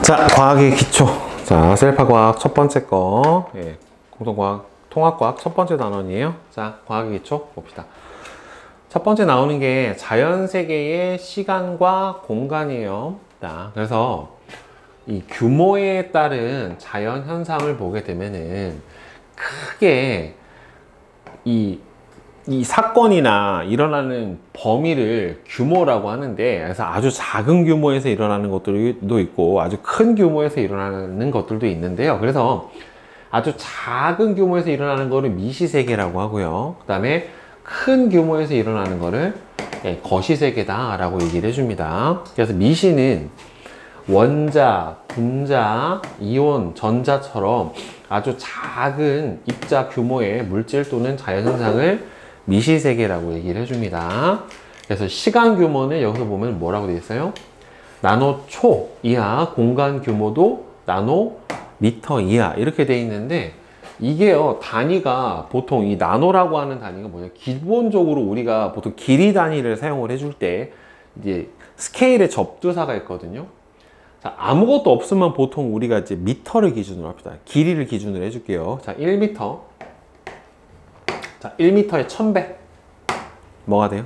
자, 과학의 기초. 자, 셀파과학 첫 번째 거. 예, 공통과학, 통합과학 첫 번째 단원이에요. 자, 과학의 기초 봅시다. 첫 번째 나오는 게 자연세계의 시간과 공간이에요. 자, 그래서 이 규모에 따른 자연 현상을 보게 되면은 크게 이 사건이나 일어나는 범위를 규모라고 하는데, 그래서 아주 작은 규모에서 일어나는 것들도 있고 아주 큰 규모에서 일어나는 것들도 있는데요. 그래서 아주 작은 규모에서 일어나는 거를 미시세계라고 하고요. 그 다음에 큰 규모에서 일어나는 거를 거시세계다 라고 얘기를 해줍니다. 그래서 미시는 원자, 분자, 이온, 전자처럼 아주 작은 입자 규모의 물질 또는 자연현상을 미시세계라고 얘기를 해줍니다. 그래서 시간 규모는 여기서 보면 뭐라고 되어 있어요? 나노초 이하, 공간 규모도 나노미터 이하 이렇게 되어 있는데, 이게요 단위가 보통 이 나노라고 하는 단위가 뭐냐, 기본적으로 우리가 보통 길이 단위를 사용을 해줄 때 이제 스케일의 접두사가 있거든요. 자, 아무것도 없으면 보통 우리가 이제 미터를 기준으로 합시다. 길이를 기준으로 해줄게요. 자, 1미터. 자, 1m에 1000배. 뭐가 돼요?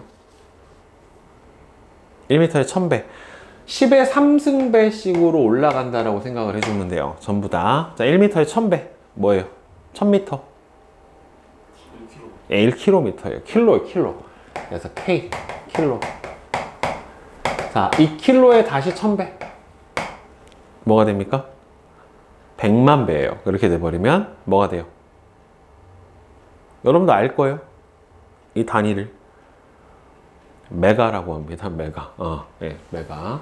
1m에 1000배. 10의 3승배씩으로 올라간다라고 생각을 해주면 돼요. 전부 다. 자, 1m에 1000배. 뭐예요? 1000m. 1km예요. 킬로. 그래서 K, 킬로. 자, 이 킬로에 다시 1000배. 뭐가 됩니까? 100만 배예요. 그렇게 돼버리면 뭐가 돼요? 여러분도 알 거예요. 이 단위를 메가라고 합니다. 메가. 네, 메가.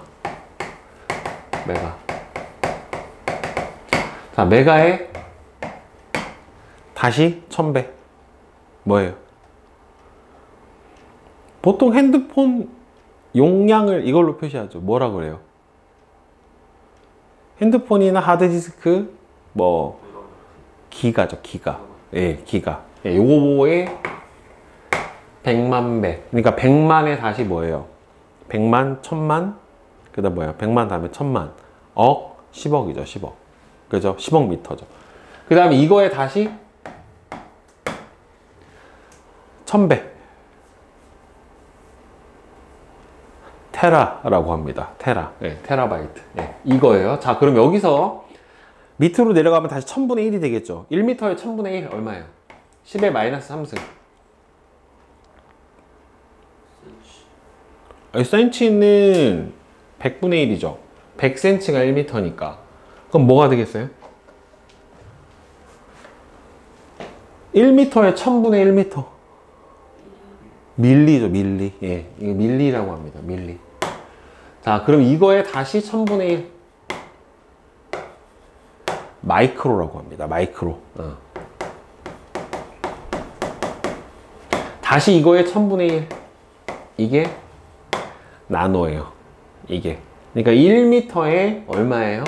자, 메가에 다시 1000배. 뭐예요? 보통 핸드폰 용량을 이걸로 표시하죠. 뭐라 그래요? 핸드폰이나 하드디스크 뭐 기가죠. 기가. 예, 기가. 예, 요거에 100만 배. 그러니까 100만에 다시 뭐예요? 100만, 1000만, 그 다음 뭐예요? 100만 다음에 1000만, 억, 10억이죠. 10억. 그죠? 10억 미터죠. 그 다음에 이거에 다시 1000배. 테라라고 합니다. 테라. 네, 테라바이트. 네, 이거예요. 자, 그럼 여기서 밑으로 내려가면 다시 1000분의 1이 되겠죠. 1m에 1000분의 1 얼마예요? 10의 마이너스 3승. 센치는 100분의 1이죠. 100cm가 1m니까. 그럼 뭐가 되겠어요? 1m에 1000분의 1m. 밀리죠, 밀리. 예, 이거 밀리라고 합니다. 밀리. 자, 그럼 이거에 다시 1000분의 1. 마이크로라고 합니다. 마이크로. 다시 이거에 1000분의 1. 이게 나노예요. 이게. 그러니까 1m에 얼마예요?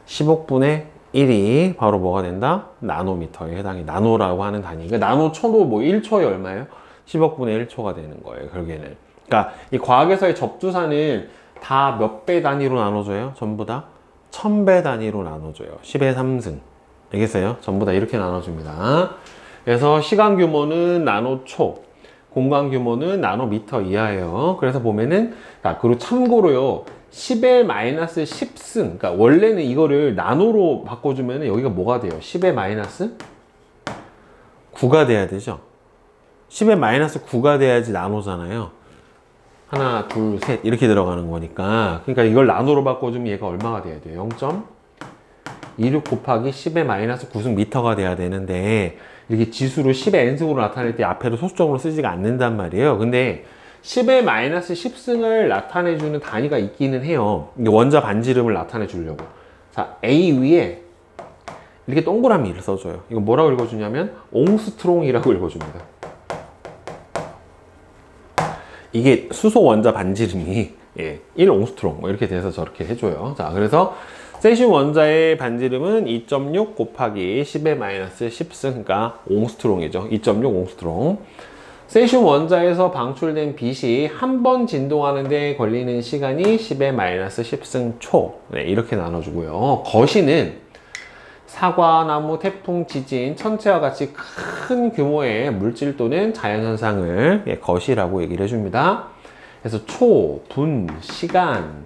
10억분의 1이 바로 뭐가 된다? 나노미터에 해당이, 나노라고 하는 단위. 그러니까 나노초도 뭐 1초에 얼마예요? 10억분의 1초가 되는 거예요, 결국에는. 그러니까 이 과학에서의 접두사는 다 몇 배 단위로 나눠줘요? 전부 다 1000배 단위로 나눠줘요. 10의 3승. 알겠어요? 전부 다 이렇게 나눠줍니다. 그래서 시간 규모는 나노초, 공간 규모는 나노미터 이하예요. 그래서 보면은, 그리고 참고로요, 10의 마이너스 10승. 그러니까 원래는 이거를 나노로 바꿔주면 여기가 뭐가 돼요? 10의 마이너스 9가 돼야 되죠. 10의 마이너스 9가 돼야지 나노잖아요. 하나, 둘, 셋 이렇게 들어가는 거니까. 그러니까 이걸 나노로 바꿔주면 얘가 얼마가 돼야 돼요? 0.26 곱하기 10의 마이너스 9승 미터가 돼야 되는데, 이렇게 지수로 10의 n승으로 나타낼 때 앞에도 소수적으로 쓰지가 않는단 말이에요. 근데 10의 마이너스 10승을 나타내주는 단위가 있기는 해요. 원자 반지름을 나타내 주려고. 자, A 위에 이렇게 동그라미를 써줘요. 이거 뭐라고 읽어주냐면 옹스트롱이라고 읽어줍니다. 이게 수소 원자 반지름이 1옹스트롱 뭐 이렇게 돼서 저렇게 해줘요. 자, 그래서 세슘 원자의 반지름은 2.6 곱하기 10의 마이너스 10승, 그러니까 옹스트롱이죠. 2.6 옹스트롱. 세슘 원자에서 방출된 빛이 한 번 진동하는 데 걸리는 시간이 10의 마이너스 10승초. 네, 이렇게 나눠주고요. 거시는 사과나무, 태풍, 지진, 천체와 같이 큰 규모의 물질 또는 자연현상을 거시라고 얘기를 해줍니다. 그래서 초, 분, 시간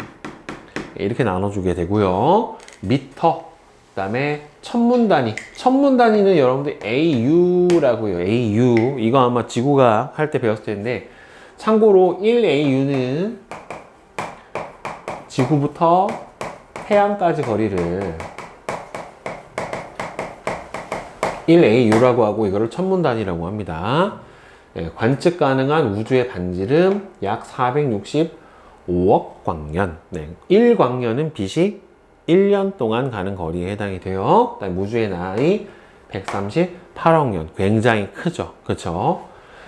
이렇게 나눠주게 되고요. 미터, 그 다음에 천문단위. 천문단위는 여러분들 AU라고 해요. AU. 이거 아마 지구가 할 때 배웠을 텐데, 참고로 1AU는 지구부터 태양까지 거리를 1AU라고 하고, 이거를 천문단위라고 합니다. 네, 관측 가능한 우주의 반지름 약 465억 광년. 네, 1광년은 빛이 1년 동안 가는 거리에 해당이 돼요. 그다음 우주의 나이 138억 년. 굉장히 크죠. 그렇죠?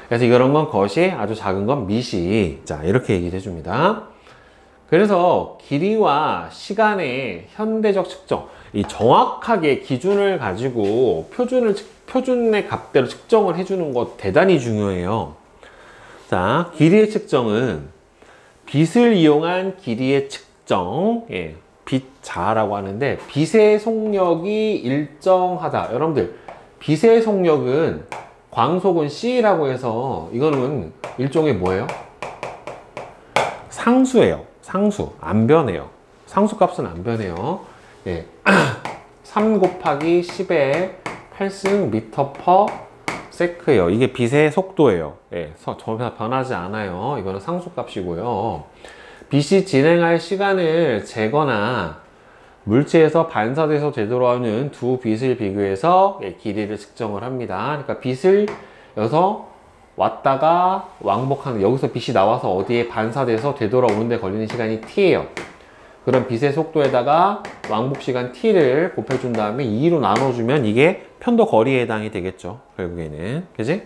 그래서 이런 건 거시, 아주 작은 건 미시. 자, 이렇게 얘기를 해줍니다. 그래서 길이와 시간의 현대적 측정, 이 정확하게 기준을 가지고 표준의 값대로 측정을 해주는 것 대단히 중요해요. 자, 길이의 측정은 빛을 이용한 길이의 측정, 예, 빛자라고 하는데, 빛의 속력이 일정하다. 여러분들, 빛의 속력은 광속은 C라고 해서 이거는 일종의 뭐예요? 상수예요. 상수. 안 변해요. 상수값은 안 변해요. 예. 3 곱하기 10의 8승 미터 퍼 세크예요. 이게 빛의 속도예요. 예. 전혀 변하지 않아요. 이거는 상수값이고요. 빛이 진행할 시간을 재거나 물체에서 반사돼서 되돌아오는 두 빛을 비교해서 길이를 측정을 합니다. 그러니까 빛을 여기서 왔다가 왕복하는, 여기서 빛이 나와서 어디에 반사돼서 되돌아오는 데 걸리는 시간이 t예요. 그럼 빛의 속도에다가 왕복 시간 t를 곱해준 다음에 2로 나눠주면 이게 편도 거리에 해당이 되겠죠. 결국에는. 그지?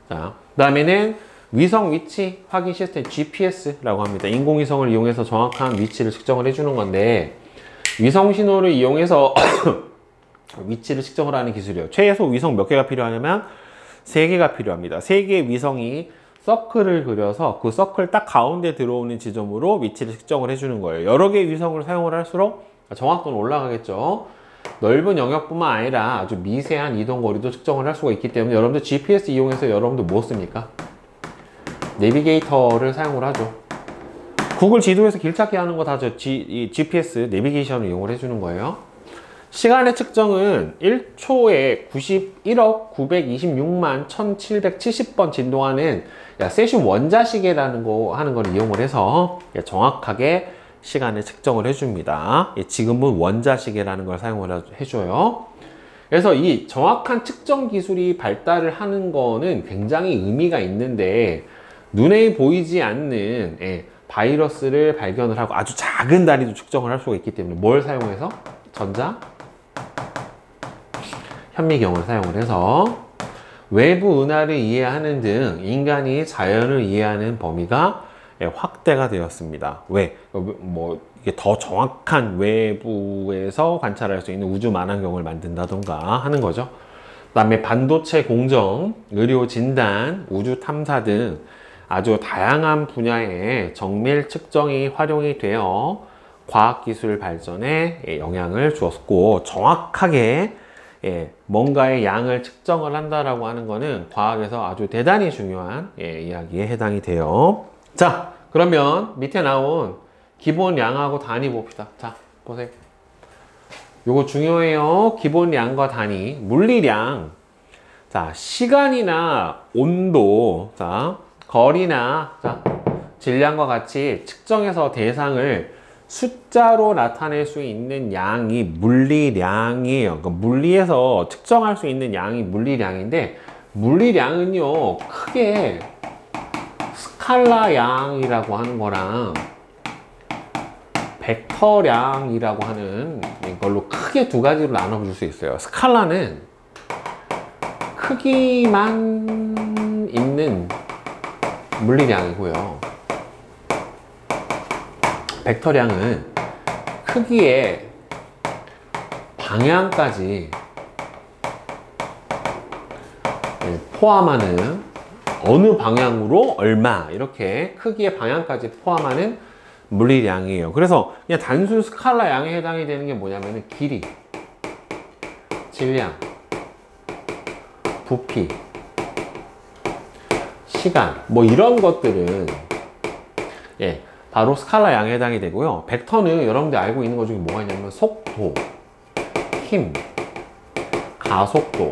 자, 그 다음에는 위성 위치 확인 시스템 GPS라고 합니다. 인공위성을 이용해서 정확한 위치를 측정을 해주는 건데, 위성 신호를 이용해서 위치를 측정을 하는 기술이에요. 최소 위성 몇 개가 필요하냐면 3개가 필요합니다. 3개의 위성이 서클을 그려서 그 서클 딱 가운데 들어오는 지점으로 위치를 측정을 해주는 거예요. 여러 개의 위성을 사용을 할수록 정확도는 올라가겠죠. 넓은 영역뿐만 아니라 아주 미세한 이동거리도 측정을 할 수가 있기 때문에, 여러분들 GPS 이용해서 여러분들 뭐 씁니까? 내비게이터를 사용을 하죠. 구글 지도에서 길 찾기 하는 거 다 GPS 내비게이션을 이용을 해주는 거예요. 시간의 측정은 1초에 91억 926만 1770번 진동하는 세슘 원자시계라는 거 하는 걸 이용을 해서 정확하게 시간을 측정을 해줍니다. 지금은 원자시계라는 걸 사용을 해줘요. 그래서 이 정확한 측정 기술이 발달을 하는 거는 굉장히 의미가 있는데, 눈에 보이지 않는 바이러스를 발견을 하고 아주 작은 단위도 측정을 할 수가 있기 때문에 뭘 사용해서? 전자 현미경을 사용을 해서 외부 은하를 이해하는 등 인간이 자연을 이해하는 범위가 확대가 되었습니다. 왜? 뭐 이게 더 정확한 외부에서 관찰할 수 있는 우주 망원경을 만든다던가 하는 거죠. 그 다음에 반도체 공정, 의료 진단, 우주 탐사 등 아주 다양한 분야의 정밀 측정이 활용이 되어 과학기술 발전에 영향을 주었고, 정확하게 뭔가의 양을 측정을 한다라고 하는 거는 과학에서 아주 대단히 중요한 이야기에 해당이 돼요. 자, 그러면 밑에 나온 기본 양하고 단위 봅시다. 자, 보세요. 요거 중요해요. 기본 양과 단위. 물리량. 자, 시간이나 온도, 자, 거리나 질량과 같이 측정해서 대상을 숫자로 나타낼 수 있는 양이 물리량이에요. 그러니까 물리에서 측정할 수 있는 양이 물리량인데, 물리량은요 크게 스칼라 양이라고 하는 거랑 벡터량이라고 하는 걸로 크게 두 가지로 나눠볼 수 있어요. 스칼라는 크기만 있는 물리량이고요, 벡터량은 크기의 방향까지 포함하는 어느 방향으로 얼마 이렇게 크기의 방향까지 포함하는 물리량이에요. 그래서 그냥 단순 스칼라 양에 해당이 되는 게 뭐냐면은 길이, 질량, 부피, 시간 뭐 이런 것들은 예, 바로 스칼라 양에 해당이 되고요. 벡터는 여러분들 알고 있는 것 중에 뭐가 있냐면 속도, 힘, 가속도,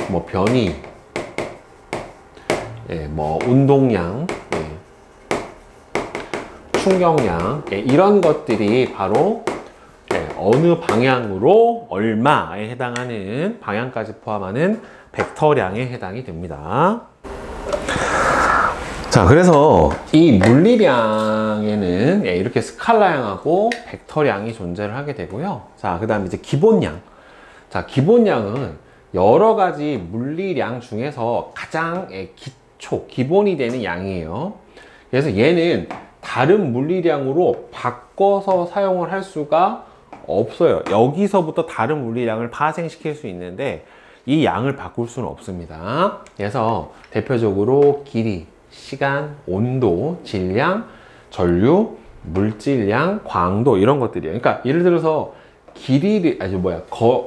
뭐 변이, 예, 뭐 운동량, 예, 충격량, 예, 이런 것들이 바로 예, 어느 방향으로 얼마에 해당하는 방향까지 포함하는 벡터량에 해당이 됩니다. 자, 그래서 이 물리량에는 예, 이렇게 스칼라량하고 벡터량이 존재를 하게 되고요. 자, 그 다음에 이제 기본량. 자, 기본량은 여러 가지 물리량 중에서 가장 기본이 되는 양이에요. 그래서 얘는 다른 물리량으로 바꿔서 사용을 할 수가 없어요. 여기서부터 다른 물리량을 파생시킬 수 있는데 이 양을 바꿀 수는 없습니다. 그래서 대표적으로 길이, 시간, 온도, 질량, 전류, 물질량, 광도 이런 것들이에요. 그러니까 예를 들어서 길이를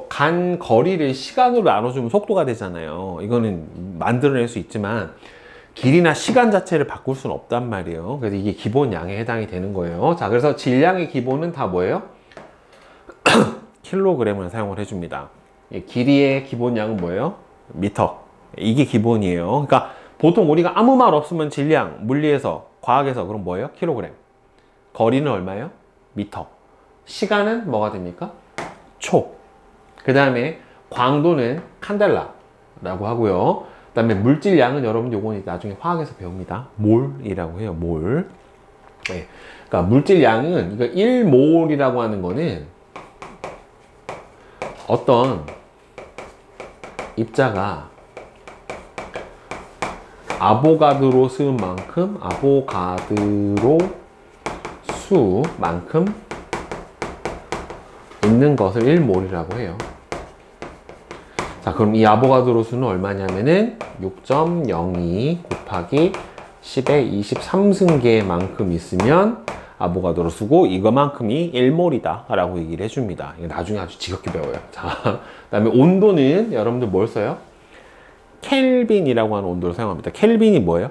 간 거리를 시간으로 나눠주면 속도가 되잖아요. 이거는 만들어낼 수 있지만 길이나 시간 자체를 바꿀 수는 없단 말이에요. 그래서 이게 기본 양에 해당이 되는 거예요. 자, 그래서 질량의 기본은 다 뭐예요? 킬로그램을 사용을 해줍니다. 길이의 기본 양은 뭐예요? 미터. 이게 기본이에요. 그러니까 보통 우리가 아무 말 없으면 질량, 물리에서, 과학에서 그럼 뭐예요? 킬로그램. 거리는 얼마예요? 미터. 시간은 뭐가 됩니까? 초. 그 다음에 광도는 칸델라라고 하고요. 그 다음에 물질량은 여러분 요거는 나중에 화학에서 배웁니다. 몰이라고 해요. 몰. 네. 그러니까 물질량은 이거 1몰이라고 하는 거는 어떤 입자가 아보가드로 수만큼 아보가드로 수만큼 있는 것을 1몰이라고 해요. 자, 그럼 이 아보가드로 수는 얼마냐면은 6.02 곱하기 10의 23승계만큼 있으면 아보가드로 수고 이거만큼이 1몰이다 라고 얘기를 해줍니다. 이거 나중에 아주 지겹게 배워요. 자, 그 다음에 온도는 여러분들 뭘 써요? 켈빈이라고 하는 온도를 사용합니다. 켈빈이 뭐예요?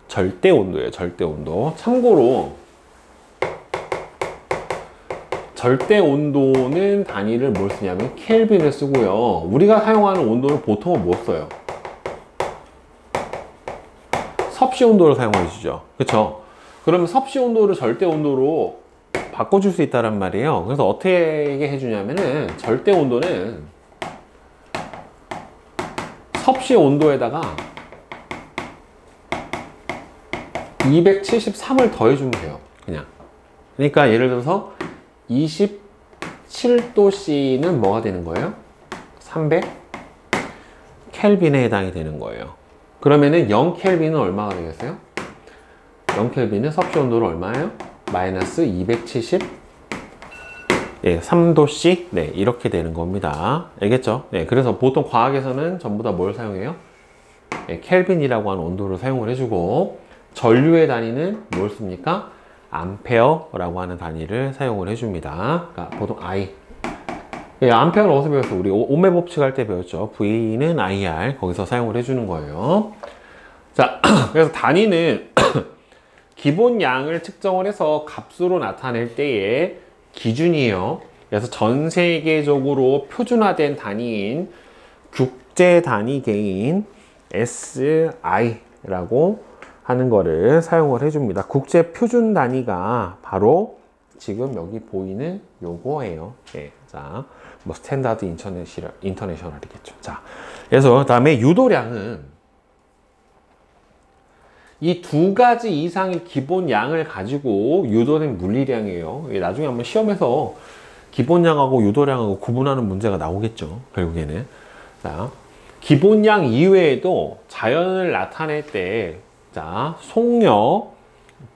절대 온도예요. 절대 온도. 참고로 절대 온도는 단위를 뭘 쓰냐면 켈빈을 쓰고요. 우리가 사용하는 온도는 보통은 뭐 써요? 섭씨 온도를 사용해 주죠. 그렇죠? 그러면 섭씨 온도를 절대 온도로 바꿔줄 수 있다란 말이에요. 그래서 어떻게 해주냐면은 절대 온도는 섭씨 온도에다가 273을 더해주면 돼요. 그냥. 그러니까 예를 들어서 27도씨는 뭐가 되는 거예요? 300 켈빈에 해당이 되는 거예요. 그러면은 0켈빈은 얼마가 되겠어요? 0켈빈은 섭씨 온도는 얼마예요? 마이너스 270 예, 3도씨 네, 이렇게 되는 겁니다. 알겠죠? 네, 그래서 보통 과학에서는 전부 다 뭘 사용해요? 네, 켈빈이라고 하는 온도를 사용을 해주고 전류의 단위는 뭘 씁니까? 암페어라고 하는 단위를 사용을 해줍니다. 그러니까 보통 I. 예, 암페어는 어디서 배웠어요? 우리 오메 법칙 할 때 배웠죠. V는 IR 거기서 사용을 해주는 거예요. 자, 그래서 단위는 기본 양을 측정을 해서 값으로 나타낼 때의 기준이에요. 그래서 전 세계적으로 표준화된 단위인 국제 단위계인 SI라고 하는 거를 사용을 해줍니다. 국제 표준 단위가 바로 지금 여기 보이는 요거예요. 네, 자, 뭐 스탠다드 인터내셔널이겠죠. 자, 그래서 그다음에 유도량은 이 두 가지 이상의 기본 양을 가지고 유도된 물리량이에요. 나중에 한번 시험에서 기본량하고 유도량하고 구분하는 문제가 나오겠죠. 결국에는. 자, 기본량 이외에도 자연을 나타낼 때 자, 속력,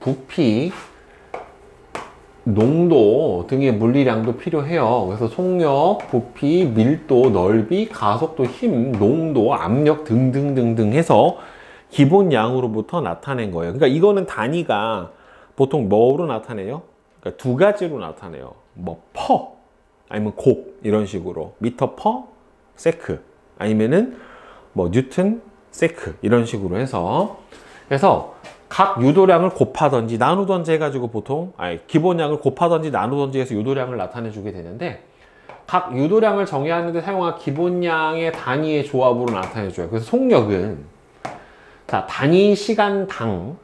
부피, 농도 등의 물리량도 필요해요. 그래서 속력, 부피, 밀도, 넓이, 가속도, 힘, 농도, 압력 등등등등 해서 기본 양으로부터 나타낸 거예요. 그러니까 이거는 단위가 보통 뭐로 나타내요? 그러니까 두 가지로 나타내요. 뭐 퍼 아니면 곱 이런 식으로 미터 퍼 세크 아니면은 뭐 뉴튼 세크 이런 식으로 해서 그래서 각 유도량을 곱하던지 나누던지 해가지고 보통 기본량을 곱하던지 나누던지 해서 유도량을 나타내 주게 되는데 각 유도량을 정의하는 데 사용한 기본량의 단위의 조합으로 나타내 줘요. 그래서 속력은 자 단위 시간당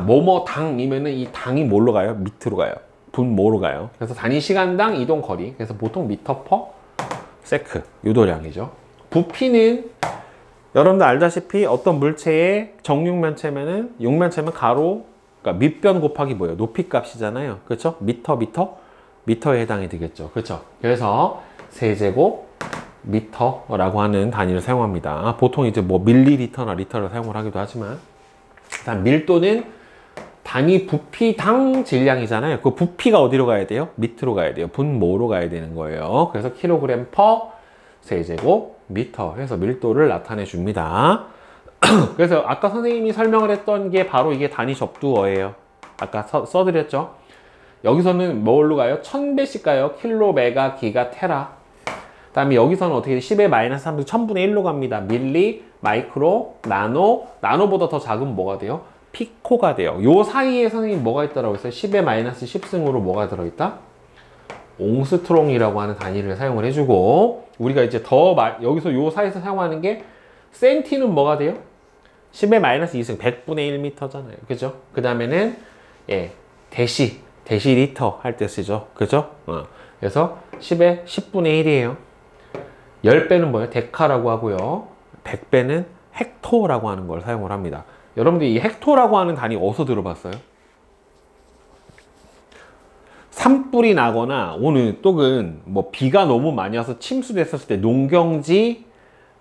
뭐뭐 당이면은 이 당이 뭘로 가요? 밑으로 가요. 분모로 가요. 그래서 단위 시간당 이동 거리. 그래서 보통 미터 퍼 세크 유도량이죠. 부피는 여러분들 알다시피 어떤 물체의 정육면체면은 육면체면 가로 그러니까 밑변 곱하기 뭐예요? 높이 값이잖아요. 그렇죠? 미터에 해당이 되겠죠. 그렇죠? 그래서 세제곱 미터라고 하는 단위를 사용합니다. 보통 이제 뭐 밀리리터나 리터를 사용을 하기도 하지만 일단 밀도는 단위 부피당 질량이잖아요. 그 부피가 어디로 가야 돼요? 밑으로 가야 돼요. 분모로 가야 되는 거예요. 그래서 킬로그램 퍼 세제곱 미터 해서 밀도를 나타내 줍니다. 그래서 아까 선생님이 설명을 했던 게 바로 이게 단위 접두어예요. 아까 써드렸죠. 여기서는 뭘로 가요? 1000배씩 가요. 킬로, 메가, 기가, 테라. 그 다음에 여기서는 어떻게 돼? 10의 마이너스 3도 1000분의 1로 갑니다. 밀리, 마이크로, 나노보다 더 작으면 뭐가 돼요? 피코가 돼요. 요 사이에 선생님 뭐가 있다라고 했어요? 10의 마이너스 10승으로 뭐가 들어있다? 옹스트롱이라고 하는 단위를 사용을 해주고 우리가 이제 여기서 요 사이에서 사용하는 게 센티는 뭐가 돼요? 10의 마이너스 2승 100분의 1m잖아요. 그죠? 그 다음에는 데시리터 할 때 쓰죠. 그죠? 그래서 10의 10분의 1이에요. 10배는 뭐예요? 데카라고 하고요. 100배는 헥토라고 하는 걸 사용을 합니다. 여러분들이 이 헥토라고 하는 단위 어디서 들어봤어요? 산불이 나거나 오늘 또는 뭐 비가 너무 많이 와서 침수됐었을 때 농경지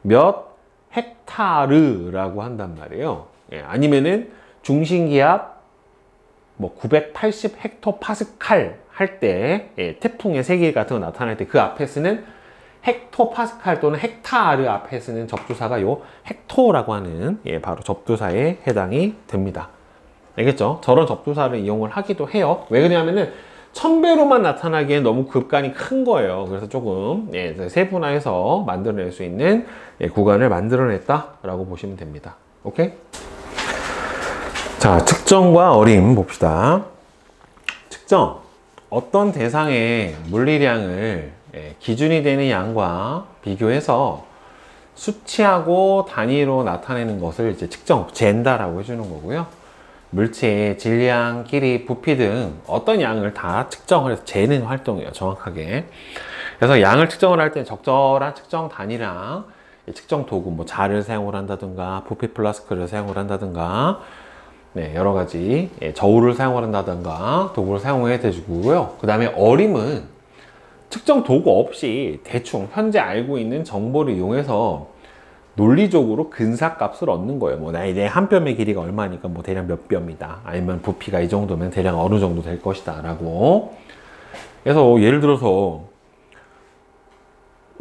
몇 헥타르라고 한단 말이에요. 아니면은 중심기압 뭐 980 헥토파스칼 할 때 태풍의 세기 같은 거 나타날 때 그 앞에 쓰는 헥토파스칼 또는 헥타르 앞에 쓰는 접두사가 요 헥토라고 하는 바로 접두사에 해당이 됩니다. 알겠죠? 저런 접두사를 이용을 하기도 해요. 왜 그러냐면은 1000배로만 나타나기엔 너무 급간이 큰 거예요. 그래서 조금 세분화해서 만들어낼 수 있는 구간을 만들어냈다라고 보시면 됩니다. 오케이? 자, 측정과 어림 봅시다. 측정. 어떤 대상의 물리량을 기준이 되는 양과 비교해서 수치하고 단위로 나타내는 것을 이제 측정, 잰다라고 해주는 거고요. 물체의 질량, 길이, 부피 등 어떤 양을 다 측정을 해서 재는 활동이에요. 정확하게. 그래서 양을 측정을 할 때 적절한 측정 단위랑 측정 도구, 뭐 자를 사용을 한다든가 부피 플라스크를 사용을 한다든가 여러 가지 저울을 사용을 한다든가 도구를 사용해 주고요. 그 다음에 어림은 측정 도구 없이 대충 현재 알고 있는 정보를 이용해서 논리적으로 근사값을 얻는 거예요. 뭐 내 한 뼘의 길이가 얼마니까 뭐 대략 몇 뼘이다. 아니면 부피가 이 정도면 대략 어느 정도 될 것이다 라고. 그래서 예를 들어서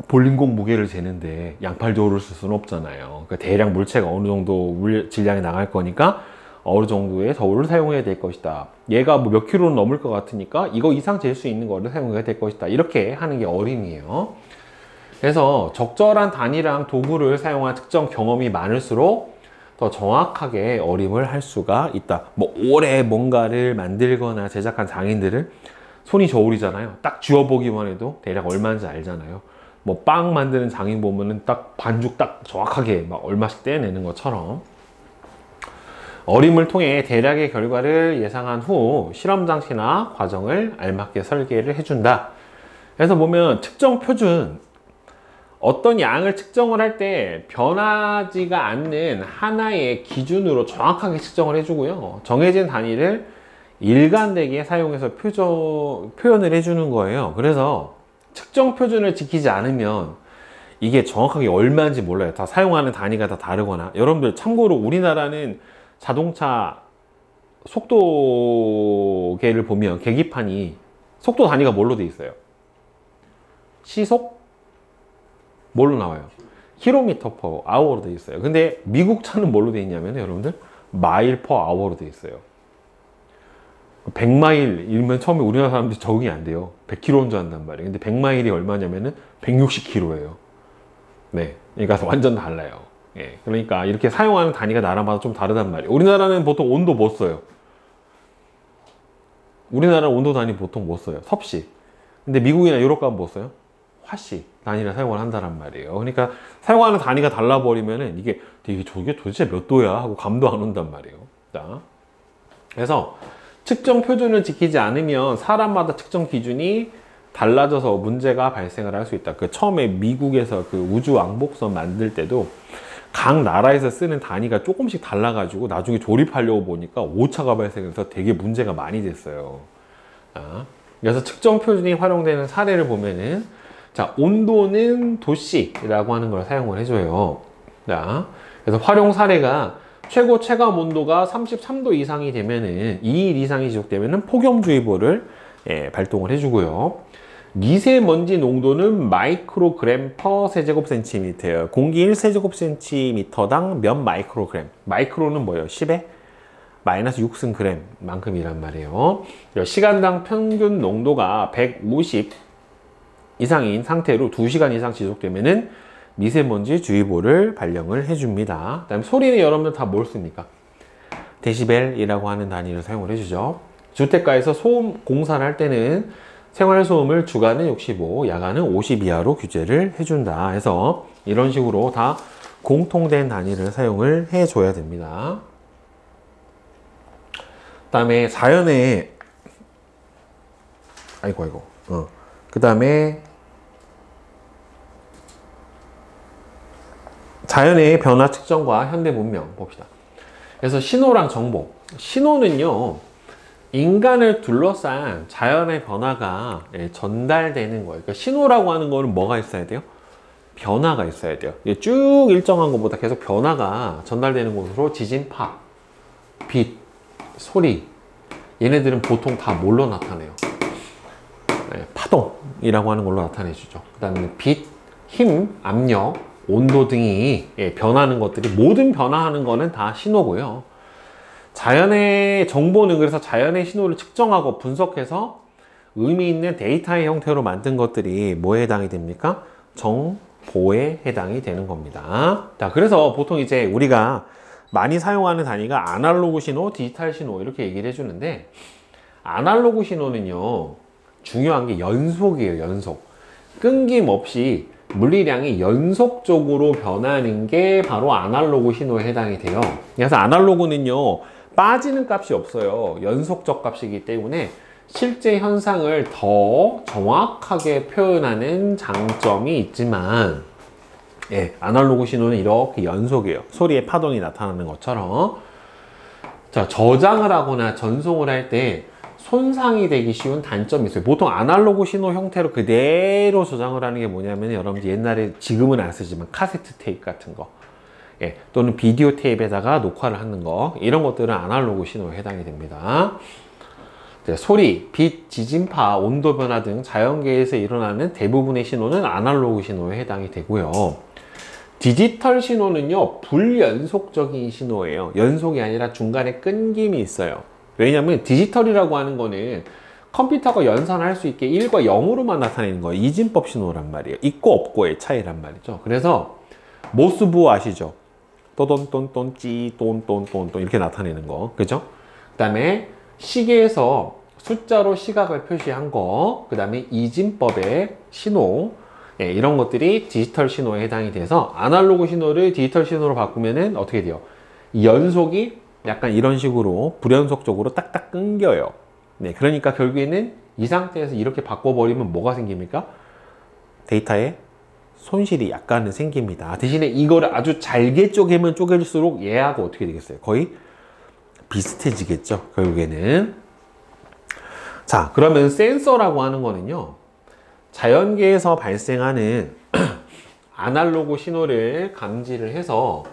볼링공 무게를 재는데 양팔 저울을 쓸 수는 없잖아요. 그러니까 대략 물체가 어느 정도 질량이 나갈 거니까 어느 정도의 저울을 사용해야 될 것이다. 얘가 뭐 몇 킬로는 넘을 것 같으니까 이거 이상 잴 수 있는 거를 사용해야 될 것이다. 이렇게 하는 게 어림이에요. 그래서 적절한 단위랑 도구를 사용한 측정 경험이 많을수록 더 정확하게 어림을 할 수가 있다. 뭐 오래 뭔가를 만들거나 제작한 장인들은 손이 저울이잖아요. 딱 쥐어보기만 해도 대략 얼마인지 알잖아요. 뭐 빵 만드는 장인 보면은 딱 반죽 딱 정확하게 막 얼마씩 떼내는 것처럼 어림을 통해 대략의 결과를 예상한 후 실험 장치나 과정을 알맞게 설계를 해준다. 그래서 보면 측정 표준, 어떤 양을 측정을 할 때 변하지가 않는 하나의 기준으로 정확하게 측정을 해주고요. 정해진 단위를 일관되게 사용해서 표현을 해주는 거예요. 그래서 측정 표준을 지키지 않으면 이게 정확하게 얼마인지 몰라요. 다 사용하는 단위가 다 다르거나. 여러분들 참고로 우리나라는 자동차 속도계를 보면 계기판이 속도 단위가 뭘로 돼 있어요? 시속? 뭘로 나와요? 킬로미터 퍼 아워로 돼 있어요. 근데 미국 차는 뭘로 돼 있냐면 여러분들 마일 퍼 아워로 돼 있어요. 100마일이면 처음에 우리나라 사람들이 적응이 안 돼요. 100km 운전한단 말이에요. 근데 100마일이 얼마냐면은 160km예요. 네, 그러니까 완전 달라요. 예, 그러니까 이렇게 사용하는 단위가 나라마다 좀 다르단 말이에요. 우리나라는 보통 온도 못 써요. 우리나라는 온도 단위 보통 못 써요. 섭씨. 근데 미국이나 유럽 가면 뭐 써요? 화씨 단위를 사용을 한다는 말이에요. 그러니까 사용하는 단위가 달라버리면은 이게 저게 도대체 몇 도야 하고 감도 안 온단 말이에요. 자, 그래서 측정 표준을 지키지 않으면 사람마다 측정 기준이 달라져서 문제가 발생을 할 수 있다. 그 처음에 미국에서 그 우주 왕복선 만들 때도 각 나라에서 쓰는 단위가 조금씩 달라가지고 나중에 조립하려고 보니까 오차가 발생해서 되게 문제가 많이 됐어요. 자, 그래서 측정 표준이 활용되는 사례를 보면은 자, 온도는 도씨라고 하는 걸 사용을 해줘요. 자, 그래서 활용 사례가 최고 체감 온도가 33도 이상이 되면은 2일 이상이 지속되면은 폭염주의보를 발동을 해주고요. 미세먼지 농도는 마이크로그램 퍼 세제곱센티미터예요. 공기 1세제곱센티미터당 몇 마이크로그램. 마이크로는 뭐예요? 10에 마이너스 6승 그램 만큼이란 말이에요. 시간당 평균 농도가 150 이상인 상태로 2시간 이상 지속되면은 미세먼지 주의보를 발령을 해줍니다. 그다음 소리는 여러분들 다 뭘 씁니까? 데시벨이라고 하는 단위를 사용을 해주죠. 주택가에서 소음 공사를 할 때는 생활소음을 주간은 65, 야간은 50 이하로 규제를 해준다 해서 이런 식으로 다 공통된 단위를 사용을 해줘야 됩니다. 그 다음에 자연의 그 다음에 자연의 변화 측정과 현대 문명 봅시다. 그래서 신호랑 정보. 신호는요, 인간을 둘러싼 자연의 변화가 전달되는 거예요. 그러니까 신호라고 하는 거는 뭐가 있어야 돼요? 변화가 있어야 돼요. 쭉 일정한 것보다 계속 변화가 전달되는 곳으로 지진파, 빛, 소리, 얘네들은 보통 다 뭘로 나타내요? 파동이라고 하는 걸로 나타내주죠. 그 다음에 빛, 힘, 압력, 온도 등이 변하는 것들이 모든 변화하는 거는 다 신호고요. 자연의 정보는 그래서 자연의 신호를 측정하고 분석해서 의미 있는 데이터의 형태로 만든 것들이 뭐에 해당이 됩니까? 정보에 해당이 되는 겁니다. 자, 그래서 보통 이제 우리가 많이 사용하는 단위가 아날로그 신호, 디지털 신호 이렇게 얘기를 해주는데 아날로그 신호는요, 중요한 게 연속이에요. 연속. 끊김없이 물리량이 연속적으로 변하는 게 바로 아날로그 신호에 해당이 돼요. 그래서 아날로그는요, 빠지는 값이 없어요. 연속적 값이기 때문에 실제 현상을 더 정확하게 표현하는 장점이 있지만, 아날로그 신호는 이렇게 연속이에요. 소리의 파동이 나타나는 것처럼. 자, 저장을 하거나 전송을 할 때 손상이 되기 쉬운 단점이 있어요. 보통 아날로그 신호 형태로 그대로 저장을 하는 게 뭐냐면 여러분들 옛날에 지금은 안 쓰지만 카세트 테이프 같은 거, 또는 비디오 테이프에다가 녹화를 하는 거, 이런 것들은 아날로그 신호에 해당이 됩니다. 소리, 빛, 지진파, 온도 변화 등 자연계에서 일어나는 대부분의 신호는 아날로그 신호에 해당이 되고요. 디지털 신호는요, 불연속적인 신호예요. 연속이 아니라 중간에 끊김이 있어요. 왜냐면 디지털이라고 하는 거는 컴퓨터가 연산할 수 있게 1과 0으로만 나타내는 거예요. 이진법 신호란 말이에요. 있고 없고의 차이란 말이죠. 그래서 모스부 아시죠? 또돈돈돈 찌 돈돈돈돈 이렇게 나타내는 거, 그죠? 그 다음에 시계에서 숫자로 시각을 표시한 거, 그 다음에 이진법의 신호, 이런 것들이 디지털 신호에 해당이 돼서 아날로그 신호를 디지털 신호로 바꾸면은 어떻게 돼요? 연속이 약간 이런 식으로 불연속적으로 딱딱 끊겨요. 그러니까 결국에는 이 상태에서 이렇게 바꿔버리면 뭐가 생깁니까? 데이터에 손실이 약간은 생깁니다. 대신에 이거를 아주 잘게 쪼개면 쪼갤수록 얘하고 어떻게 되겠어요? 거의 비슷해지겠죠, 결국에는. 자, 그러면 센서라고 하는 거는요, 자연계에서 발생하는 아날로그 신호를 감지를 해서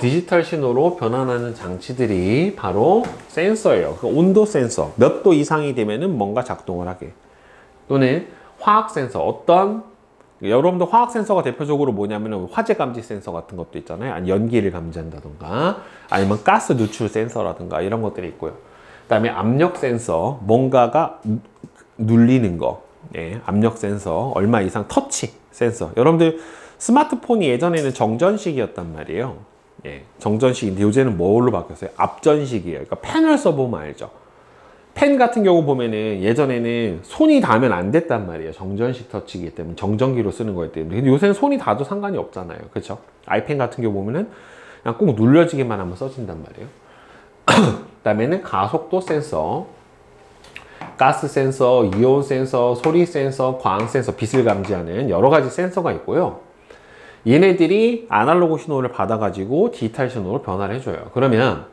디지털 신호로 변환하는 장치들이 바로 센서예요. 그 온도 센서. 몇 도 이상이 되면은 뭔가 작동을 하게. 또는 화학 센서. 어떤 여러분들 화학 센서가 대표적으로 뭐냐면은 화재 감지 센서 같은 것도 있잖아요. 아니 연기를 감지한다던가 아니면 가스 누출 센서라든가 이런 것들이 있고요. 그다음에 압력 센서. 뭔가가 눌리는 거. 예, 압력 센서. 얼마 이상 터치 센서. 여러분들 스마트폰이 예전에는 정전식이었단 말이에요. 예, 정전식인데 요새는 뭘로 바뀌었어요? 앞전식이에요. 그러니까 펜을 써보면 알죠. 펜 같은 경우 보면은 예전에는 손이 닿으면 안 됐단 말이에요. 정전식 터치이기 때문에 정전기로 쓰는 거기 때문에. 근데 요새는 손이 닿아도 상관이 없잖아요. 그렇죠? 아이펜 같은 경우 보면은 그냥 꼭 눌려지기만 하면 써진단 말이에요. 그 다음에는 가속도 센서, 가스 센서, 이온 센서, 소리 센서, 광 센서, 빛을 감지하는 여러 가지 센서가 있고요. 얘네들이 아날로그 신호를 받아가지고 디지털 신호로 변화를 해줘요. 그러면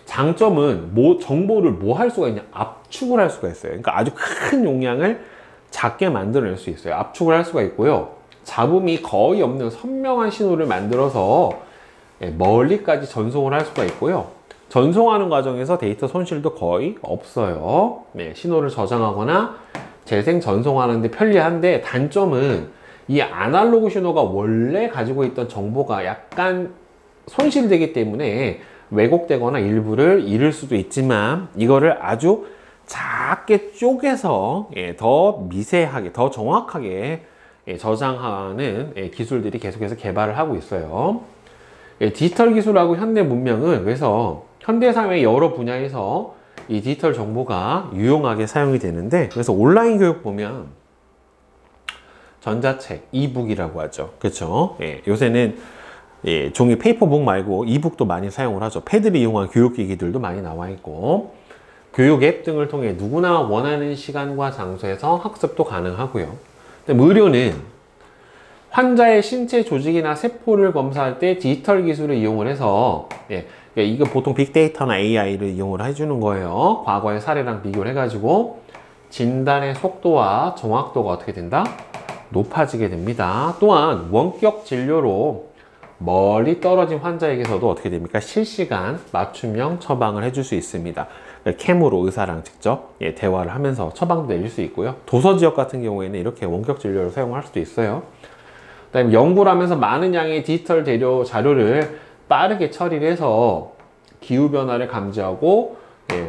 장점은 정보를 뭐 할 수가 있냐? 압축을 할 수가 있어요. 그러니까 아주 큰 용량을 작게 만들어낼 수 있어요. 압축을 할 수가 있고요. 잡음이 거의 없는 선명한 신호를 만들어서 멀리까지 전송을 할 수가 있고요. 전송하는 과정에서 데이터 손실도 거의 없어요. 네, 신호를 저장하거나 재생 전송하는데 편리한데 단점은 이 아날로그 신호가 원래 가지고 있던 정보가 약간 손실되기 때문에 왜곡되거나 일부를 잃을 수도 있지만 이거를 아주 작게 쪼개서 더 미세하게, 더 정확하게 저장하는 기술들이 계속해서 개발을 하고 있어요. 디지털 기술하고 현대 문명은 그래서 현대사회 여러 분야에서 이 디지털 정보가 유용하게 사용이 되는데 그래서 온라인 교육 보면 전자책, 이북이라고 하죠. 그렇죠? 요새는 종이 페이퍼북 말고 이북도 많이 사용을 하죠. 패드를 이용한 교육기기들도 많이 나와 있고 교육 앱 등을 통해 누구나 원하는 시간과 장소에서 학습도 가능하고요. 근데 의료는 환자의 신체 조직이나 세포를 검사할 때 디지털 기술을 이용을 해서 이거 보통 빅데이터나 AI를 이용을 해주는 거예요. 과거의 사례랑 비교를 해가지고 진단의 속도와 정확도가 어떻게 된다? 높아지게 됩니다. 또한 원격 진료로 멀리 떨어진 환자에게서도 어떻게 됩니까? 실시간 맞춤형 처방을 해줄 수 있습니다. 캠으로 의사랑 직접 대화를 하면서 처방도 내릴 수 있고요. 도서 지역 같은 경우에는 이렇게 원격 진료를 사용할 수도 있어요. 그다음에 연구를 하면서 많은 양의 디지털 자료를 빠르게 처리를 해서 기후변화를 감지하고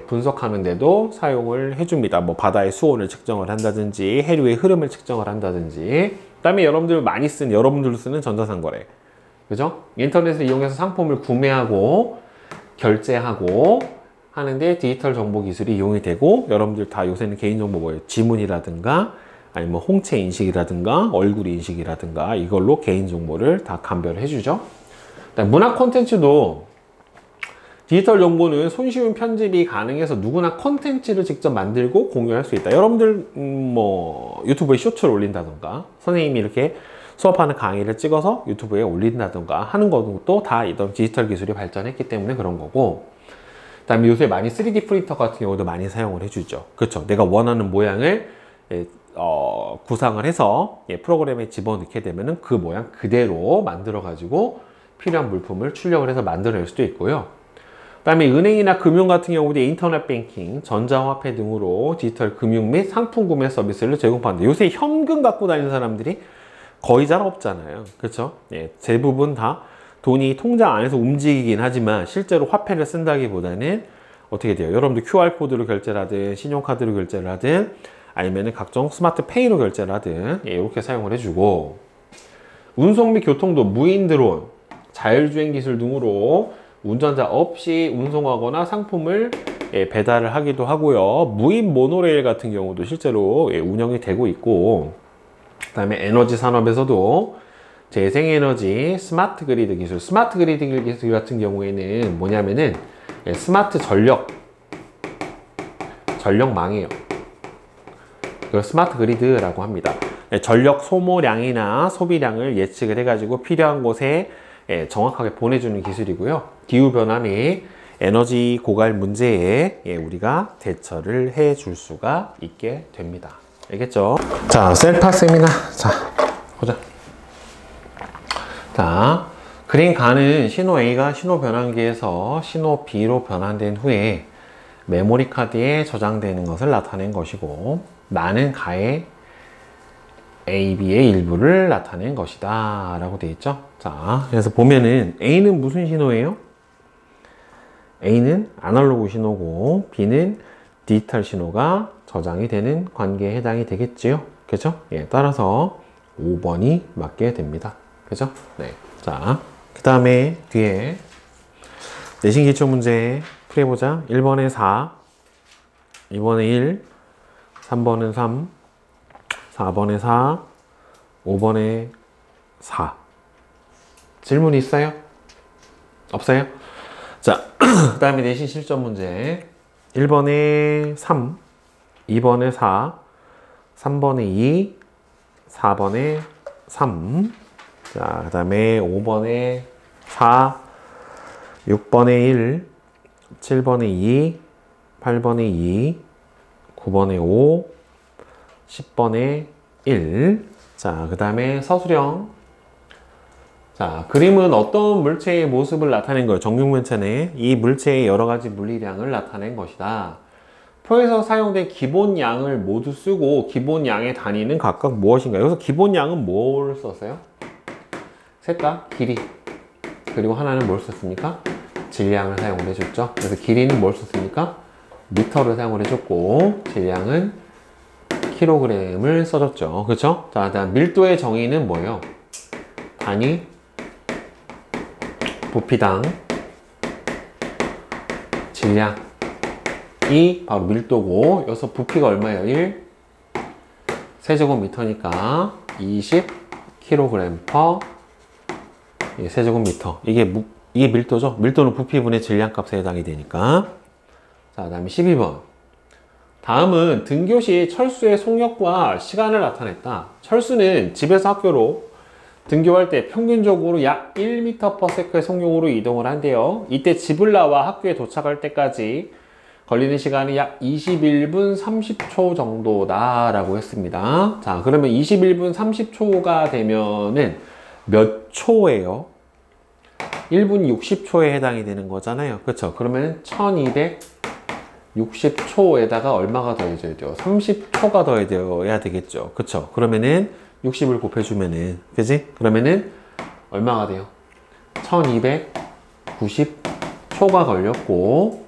분석하는 데도 사용을 해줍니다. 뭐 바다의 수온을 측정을 한다든지 해류의 흐름을 측정을 한다든지 그 다음에 여러분들도 쓰는 전자상거래 그죠? 인터넷을 이용해서 상품을 구매하고 결제하고 하는데 디지털 정보 기술이 이용이 되고 여러분들 다 요새는 개인정보 뭐예요? 지문이라든가 아니면 홍채 인식이라든가 얼굴 인식이라든가 이걸로 개인정보를 다 감별해 주죠. 문화 콘텐츠도 디지털 정보는 손쉬운 편집이 가능해서 누구나 콘텐츠를 직접 만들고 공유할 수 있다. 여러분들 뭐 유튜브에 쇼츠를 올린다던가 선생님이 이렇게 수업하는 강의를 찍어서 유튜브에 올린다던가 하는 것도 다 이런 디지털 기술이 발전했기 때문에 그런 거고 그 다음에 요새 많이 3D 프린터 같은 경우도 많이 사용을 해주죠. 그렇죠. 내가 원하는 모양을 구상을 해서 프로그램에 집어넣게 되면은 그 모양 그대로 만들어 가지고 필요한 물품을 출력을 해서 만들어낼 수도 있고요. 그 다음에 은행이나 금융 같은 경우도 인터넷 뱅킹, 전자화폐 등으로 디지털 금융 및 상품 구매 서비스를 제공하는데 요새 현금 갖고 다니는 사람들이 거의 잘 없잖아요. 그렇죠? 대부분 다 돈이 통장 안에서 움직이긴 하지만 실제로 화폐를 쓴다기보다는 어떻게 돼요? 여러분들 QR코드로 결제를 하든 신용카드로 결제를 하든 아니면 각종 스마트 페이로 결제를 하든 이렇게 사용을 해주고 운송 및 교통도 무인 드론, 자율주행 기술 등으로 운전자 없이 운송하거나 상품을 배달을 하기도 하고요. 무인 모노레일 같은 경우도 실제로 운영이 되고 있고 그 다음에 에너지 산업에서도 재생에너지 스마트 그리드 기술 같은 경우에는 뭐냐면은 스마트 전력망이에요. 그걸 스마트 그리드라고 합니다. 전력 소모량이나 소비량을 예측을 해가지고 필요한 곳에 정확하게 보내주는 기술이고요. 기후변화 및 에너지 고갈 문제에 우리가 대처를 해줄 수가 있게 됩니다. 알겠죠? 자, 셀파 세미나. 자, 보자. 자, 그린 가는 신호 A가 신호 변환기에서 신호 B로 변환된 후에 메모리 카드에 저장되는 것을 나타낸 것이고, 나는 가의 A, B의 일부를 나타낸 것이다 라고 되어 있죠. 자, 그래서 보면은 A는 무슨 신호예요? A는 아날로그 신호고 B는 디지털 신호가 저장이 되는 관계에 해당이 되겠지요. 그죠? 예, 따라서 5번이 맞게 됩니다. 그죠? 네. 자, 그 다음에 뒤에 내신 기출 문제 풀어보자. 1번에 4, 2번에 1, 3번은 3, 4번에 4, 5번에 4. 질문 있어요? 없어요? 자, 그 다음에 내신 실전 문제 1번에 3, 2번에 4, 3번에 2, 4번에 3. 자, 그 다음에 5번에 4, 6번에 1, 7번에 2, 8번에 2, 9번에 5, 10번에 1. 자, 그 다음에 서술형. 자, 그림은 어떤 물체의 모습을 나타낸 거예요? 정육면체네. 이 물체의 여러 가지 물리량을 나타낸 것이다. 표에서 사용된 기본 양을 모두 쓰고 기본 양의 단위는 각각 무엇인가요? 여기서 기본 양은 뭘 썼어요? 셋 다 길이. 그리고 하나는 뭘 썼습니까? 질량을 사용을 해줬죠. 그래서 길이는 뭘 썼습니까? 미터를 사용을 해줬고, 질량은 킬로그램을 써줬죠. 그렇죠? 자, 다음 밀도의 정의는 뭐예요? 단위 부피당 질량이 바로 밀도고, 여기서 부피가 얼마예요? 1 세제곱미터니까 20kg per 세제곱미터. 이게 밀도죠? 밀도는 부피분의 질량값에 해당이 되니까. 자, 그 다음에 12번. 다음은 등교시 철수의 속력과 시간을 나타냈다. 철수는 집에서 학교로 등교할 때 평균적으로 약 1m/s의 속력으로 이동을 한대요. 이때 집을 나와 학교에 도착할 때까지 걸리는 시간이 약 21분 30초 정도다 라고 했습니다. 자, 그러면 21분 30초가 되면은 몇 초예요? 1분 60초에 해당이 되는 거잖아요. 그렇죠? 그러면 1260초에다가 얼마가 더해져야 돼요? 30초가 더해져야 되겠죠. 그렇죠? 그러면은 60을 곱해주면은, 그지? 그러면은 얼마가 돼요? 1290초가 걸렸고,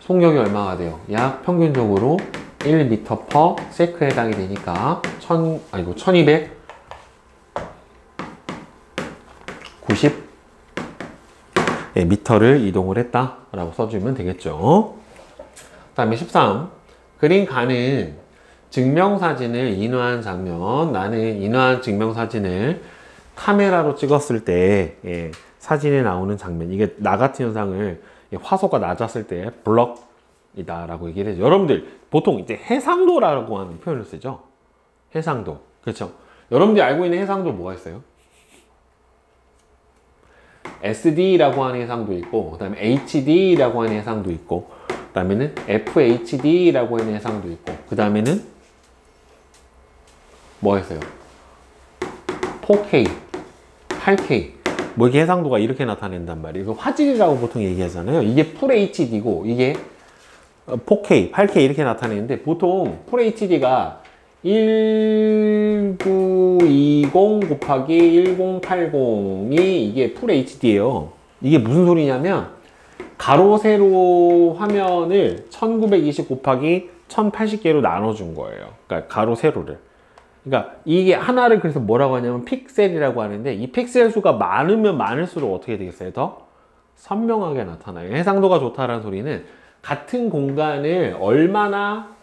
속력이 얼마가 돼요? 약 평균적으로 1m/s에 해당이 되니까 1290 미터를 이동을 했다 라고 써주면 되겠죠. 그 다음에 13. 그린 가는 증명사진을 인화한 장면. 나는 인화한 증명사진을 카메라로 찍었을 때 사진에 나오는 장면, 이게 나 같은 현상을 화소가 낮았을 때 블럭이다 라고 얘기를 해요. 여러분들 보통 이제 해상도라고 하는 표현을 쓰죠. 해상도. 그렇죠? 여러분들이 알고 있는 해상도 뭐가 있어요? SD라고 하는 해상도 있고, 그 다음에 HD라고 하는 해상도 있고, 그 다음에는 FHD라고 하는 해상도 있고, 그 다음에는 뭐가 있어요? 4K, 8K. 뭐 이게 해상도가 이렇게 나타낸단 말이에요. 화질이라고 보통 얘기하잖아요. 이게 FHD고, 이게 4K, 8K 이렇게 나타내는데, 보통 FHD가 1920 곱하기 1080이 이게 FHD예요. 이게 무슨 소리냐면 가로 세로 화면을 1920 곱하기 1080개로 나눠준 거예요. 그러니까 가로 세로를. 그러니까 이게 하나를 그래서 뭐라고 하냐면 픽셀이라고 하는데, 이 픽셀 수가 많으면 많을수록 어떻게 되겠어요? 더 선명하게 나타나요. 해상도가 좋다라는 소리는 같은 공간을 얼마나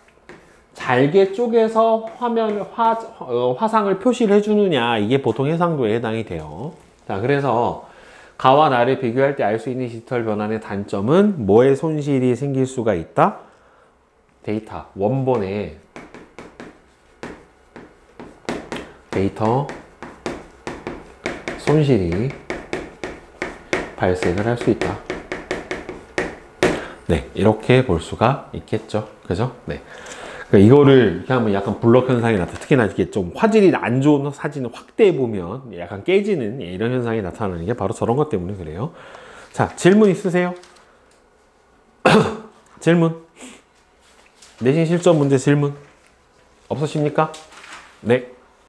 잘게 쪼개서 화상을 표시를 해주느냐, 이게 보통 해상도에 해당이 돼요. 자, 그래서 가와 나를 비교할 때 알 수 있는 디지털 변환의 단점은 뭐에 손실이 생길 수가 있다? 데이터, 원본의 데이터 손실이 발생을 할 수 있다. 네, 이렇게 볼 수가 있겠죠. 그죠? 네. 그러니까 이거를 이렇게 하면 약간 블럭 현상이 나타나. 특히나 이렇게 좀 화질이 안 좋은 사진을 확대해 보면 약간 깨지는 이런 현상이 나타나는 게 바로 저런 것 때문에 그래요. 자, 질문 있으세요? 질문. 내신 실전 문제 질문 없으십니까? 네.